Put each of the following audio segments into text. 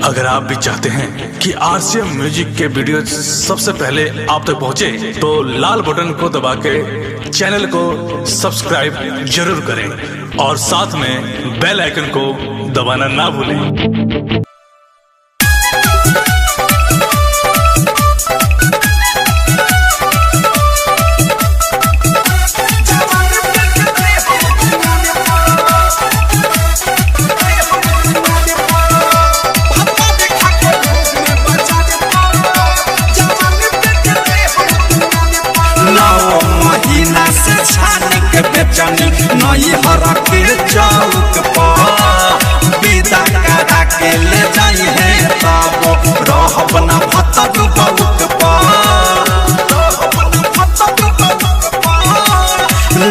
अगर आप भी चाहते हैं कि आरसीएम म्यूजिक के वीडियो सबसे पहले आप तक पहुंचे, तो लाल बटन को दबा के चैनल को सब्सक्राइब जरूर करें और साथ में बेल आइकन को दबाना ना भूलें। नई हरा के चौक पर विदा करा के ले जाई है तब रहब न भतक बउक पर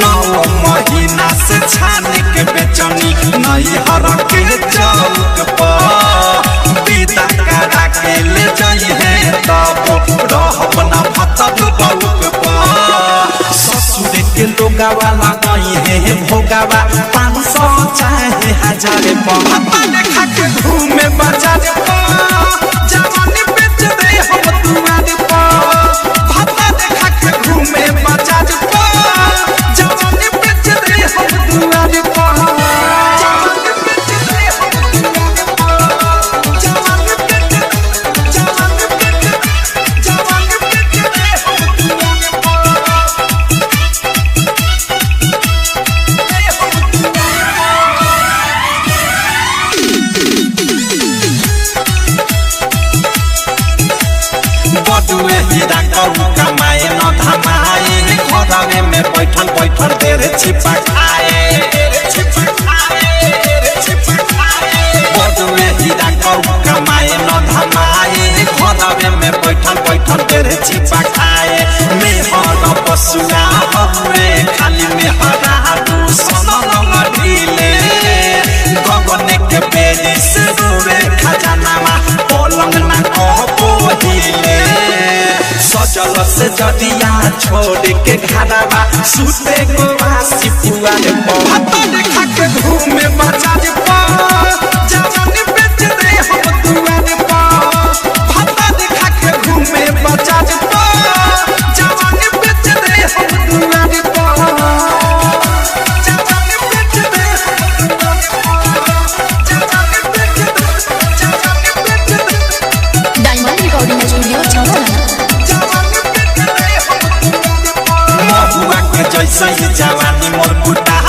9 महीना से छान के बेचनी नई हरा के चौक पर विदा करा के ले जाई है तब रहब न भतक बउक पर ससुर के लोगावा लगाई है भोगावा 500 चाहे 1000 पापा देखा के घूमे बाजार जवानी बेच दे हम दुआर पर पापा देखा के घूमे बाजार जवानी बेच दे हम दुआर पर बटुए हीरा कहू कमाए न धमाए घरवे में बैठल बैठल देर छिपा खाए बटुए हीरा कहू कमाए न धमाए घरवे में बैठल बैठल देर छिपा खाए मेहर पशुआ हुए खाली मेहरा सनम ढीले गगन के बेरी से दूरे खजाना पलंग ना कह हिले सजल से जदिया छोड़ के घरवा सुते को वासी पुआर पर देखा के घूमे बाजार पर जवानी बेच दे हम दुआर पर भाता देखा के घूमे बाजार पर जवानी बेच दे हम दुआर पर जवानी बेच दे डायमंड रिकॉर्डिंग स्टूडियो महुआ के जैसे ही जवानी मोर गुटा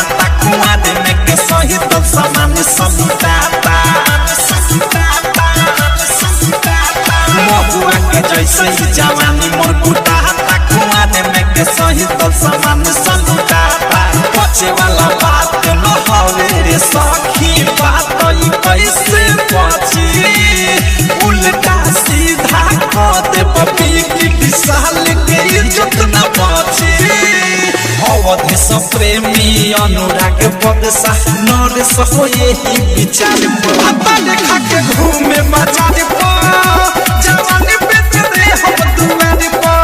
कुआ देने के सही तो समान समुदाता महुआ के जैसे ही जवानी मोर गुटा कुआ देने के सही तो समान समुदाता पचे वाला बात न हवे रे सखी बात ई कैसे पची उल्टा सीधा कर दे पपी की विशाल के इज्जत न बची अवधि सब प्रेमी अनुराग बदसा नरेश हो यही विचार पापा देखा के घूमे बाजार पर जवानी बेच दे हम दुआर पर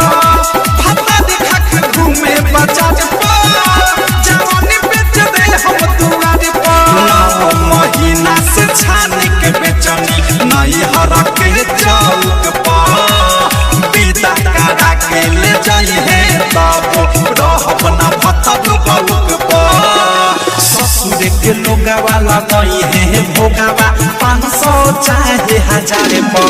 पापा देखा के घूमे बाजार पर जवानी बेच दे हम दुआर पर 9 महीना से छान के बेचनी नई हरा के चौक पर विदा करा के ले जाई है तब रहब न भतक बउक पर ससुर के लोगावा लगाई है भोगावा 500 चाहे 1000 पर